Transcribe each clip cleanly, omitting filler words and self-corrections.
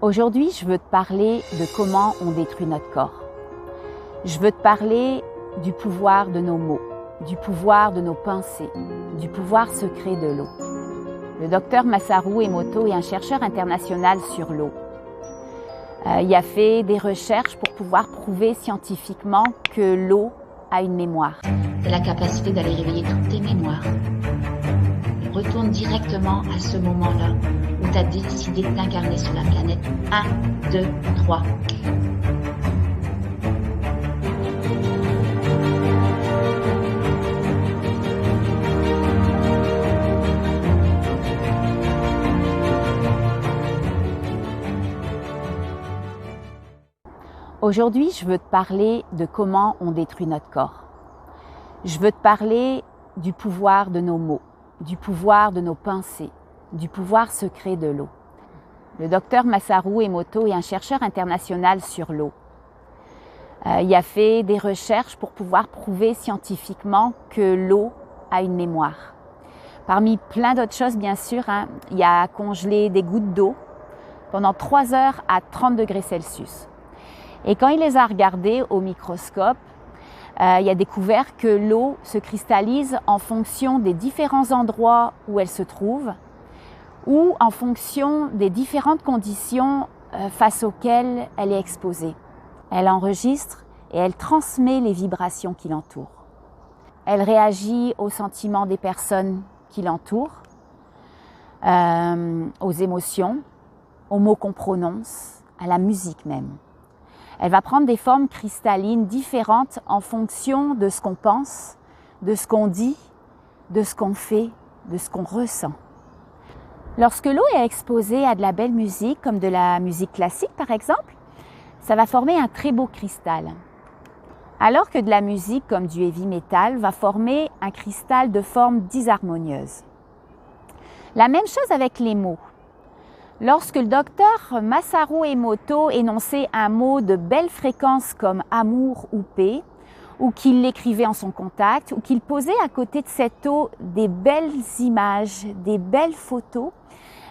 Aujourd'hui, je veux te parler de comment on détruit notre corps. Je veux te parler du pouvoir de nos mots, du pouvoir de nos pensées, du pouvoir secret de l'eau. Le docteur Masaru Emoto est un chercheur international sur l'eau. Il a fait des recherches pour pouvoir prouver scientifiquement que l'eau a une mémoire. C'est la capacité d'aller réveiller toutes tes mémoires. Retourne directement à ce moment-là où tu as décidé de t'incarner sur la planète. 1, 2, 3. Aujourd'hui, je veux te parler de comment on détruit notre corps. Je veux te parler du pouvoir de nos mots, du pouvoir de nos pensées, du pouvoir secret de l'eau. Le docteur Masaru Emoto est un chercheur international sur l'eau. Il a fait des recherches pour pouvoir prouver scientifiquement que l'eau a une mémoire. Parmi plein d'autres choses, bien sûr, il a congelé des gouttes d'eau pendant 3 heures à 30 degrés Celsius. Et quand il les a regardées au microscope, il a découvert que l'eau se cristallise en fonction des différents endroits où elle se trouve ou en fonction des différentes conditions face auxquelles elle est exposée. Elle enregistre et elle transmet les vibrations qui l'entourent. Elle réagit aux sentiments des personnes qui l'entourent, aux émotions, aux mots qu'on prononce, à la musique même. Elle va prendre des formes cristallines différentes en fonction de ce qu'on pense, de ce qu'on dit, de ce qu'on fait, de ce qu'on ressent. Lorsque l'eau est exposée à de la belle musique, comme de la musique classique par exemple, ça va former un très beau cristal. Alors que de la musique comme du heavy metal va former un cristal de forme disharmonieuse. La même chose avec les mots. Lorsque le docteur Masaru Emoto énonçait un mot de belle fréquence comme amour ou paix, ou qu'il l'écrivait en son contact, ou qu'il posait à côté de cette eau des belles images, des belles photos,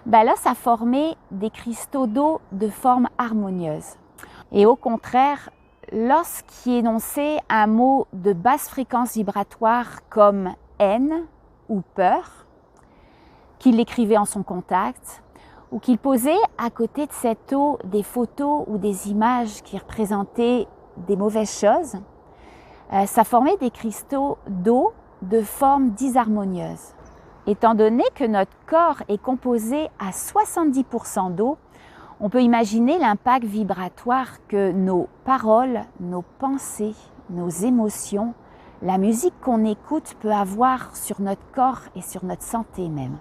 là, ça formait des cristaux d'eau de forme harmonieuse. Et au contraire, lorsqu'il énonçait un mot de basse fréquence vibratoire comme haine ou peur, qu'il l'écrivait en son contact, ou qu'il posait à côté de cette eau des photos ou des images qui représentaient des mauvaises choses, ça formait des cristaux d'eau de forme disharmonieuse. Étant donné que notre corps est composé à 70% d'eau, on peut imaginer l'impact vibratoire que nos paroles, nos pensées, nos émotions, la musique qu'on écoute peut avoir sur notre corps et sur notre santé même.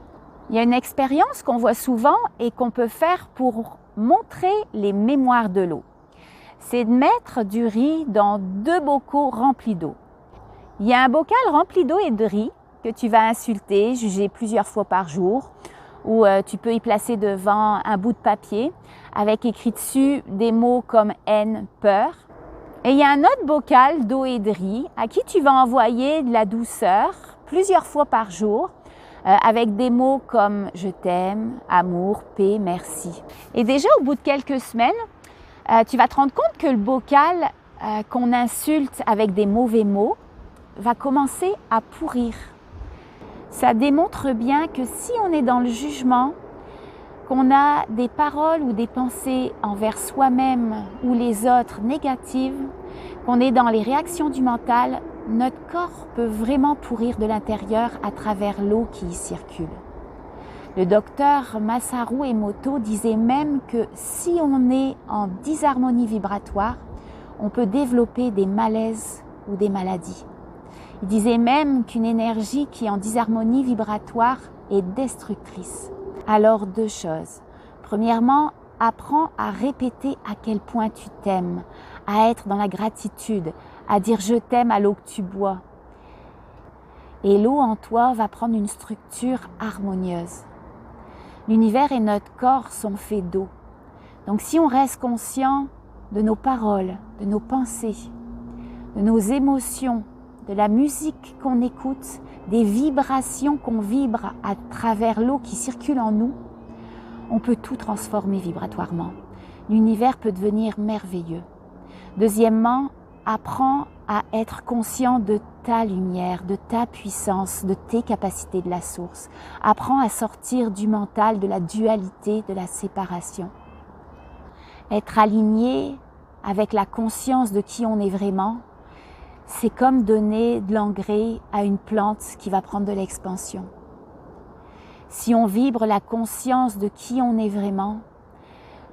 Il y a une expérience qu'on voit souvent et qu'on peut faire pour montrer les mémoires de l'eau. C'est de mettre du riz dans 2 bocaux remplis d'eau. Il y a un bocal rempli d'eau et de riz que tu vas insulter, juger plusieurs fois par jour, ou tu peux y placer devant un bout de papier avec écrit dessus des mots comme haine, peur. Et il y a un autre bocal d'eau et de riz à qui tu vas envoyer de la douceur plusieurs fois par jour, avec des mots comme « je t'aime »,« amour »,« paix »,« merci ». Et déjà, au bout de quelques semaines, tu vas te rendre compte que le bocal qu'on insulte avec des mauvais mots va commencer à pourrir. Ça démontre bien que si on est dans le jugement, qu'on a des paroles ou des pensées envers soi-même ou les autres négatives, qu'on est dans les réactions du mental, notre corps peut vraiment pourrir de l'intérieur à travers l'eau qui y circule. Le docteur Masaru Emoto disait même que si on est en disharmonie vibratoire, on peut développer des malaises ou des maladies. Il disait même qu'une énergie qui est en disharmonie vibratoire est destructrice. Alors 2 choses. Premièrement, apprends à répéter à quel point tu t'aimes, à être dans la gratitude, à dire je t'aime à l'eau que tu bois. Et l'eau en toi va prendre une structure harmonieuse. L'univers et notre corps sont faits d'eau. Donc si on reste conscient de nos paroles, de nos pensées, de nos émotions, de la musique qu'on écoute, des vibrations qu'on vibre à travers l'eau qui circule en nous, on peut tout transformer vibratoirement. l'univers peut devenir merveilleux. Deuxièmement, apprends à être conscient de ta lumière, de ta puissance, de tes capacités de la source. Apprends à sortir du mental, de la dualité, de la séparation. Être aligné avec la conscience de qui on est vraiment, c'est comme donner de l'engrais à une plante qui va prendre de l'expansion. Si on vibre la conscience de qui on est vraiment,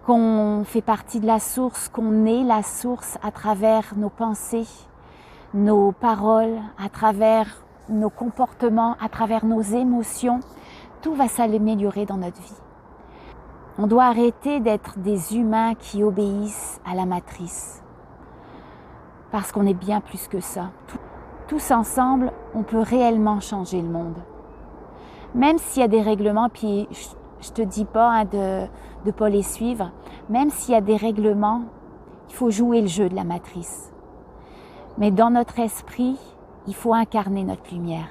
qu'on fait partie de la source, qu'on est la source à travers nos pensées, nos paroles, à travers nos comportements, à travers nos émotions, tout va s'améliorer dans notre vie. On doit arrêter d'être des humains qui obéissent à la matrice, parce qu'on est bien plus que ça. Tous ensemble, on peut réellement changer le monde. Même s'il y a des règlements, puis je te dis pas de pas les suivre, même s'il y a des règlements, il faut jouer le jeu de la matrice. Mais dans notre esprit, il faut incarner notre lumière.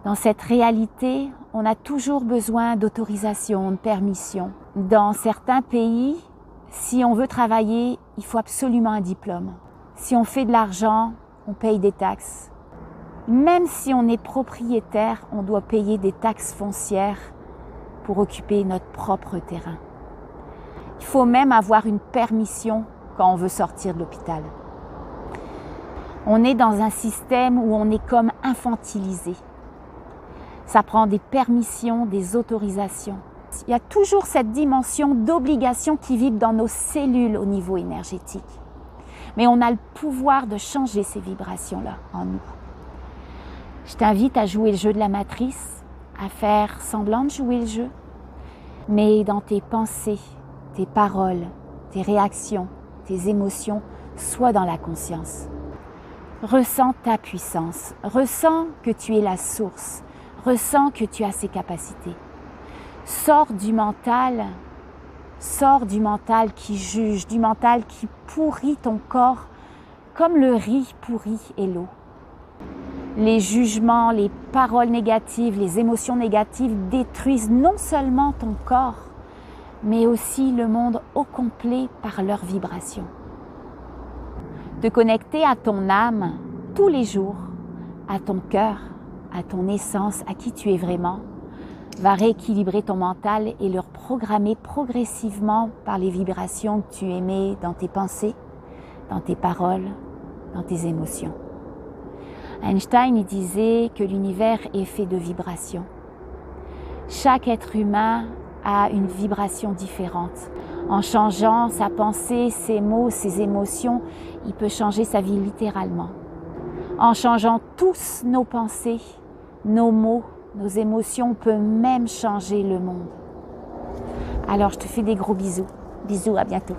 Dans cette réalité, on a toujours besoin d'autorisation, de permission. Dans certains pays, si on veut travailler, il faut absolument un diplôme. Si on fait de l'argent, on paye des taxes. Même si on est propriétaire, on doit payer des taxes foncières pour occuper notre propre terrain. Il faut même avoir une permission quand on veut sortir de l'hôpital. On est dans un système où on est comme infantilisé. Ça prend des permissions, des autorisations. Il y a toujours cette dimension d'obligation qui vibre dans nos cellules au niveau énergétique. Mais on a le pouvoir de changer ces vibrations-là en nous. Je t'invite à jouer le jeu de la matrice, à faire semblant de jouer le jeu, mais dans tes pensées, tes paroles, tes réactions, tes émotions, sois dans la conscience. Ressens ta puissance, ressens que tu es la source, ressens que tu as ces capacités. Sors du mental qui juge, du mental qui pourrit ton corps comme le riz pourrit et l'eau. Les jugements, les paroles négatives, les émotions négatives détruisent non seulement ton corps, mais aussi le monde au complet par leur vibration. Te connecter à ton âme tous les jours, à ton cœur, à ton essence, à qui tu es vraiment, va rééquilibrer ton mental et le reprogrammer progressivement par les vibrations que tu émets dans tes pensées, dans tes paroles, dans tes émotions. Einstein disait que l'univers est fait de vibrations. Chaque être humain a une vibration différente. En changeant sa pensée, ses mots, ses émotions, il peut changer sa vie littéralement. En changeant tous nos pensées, nos mots, nos émotions, on peut même changer le monde. Alors je te fais des gros bisous. Bisous, à bientôt.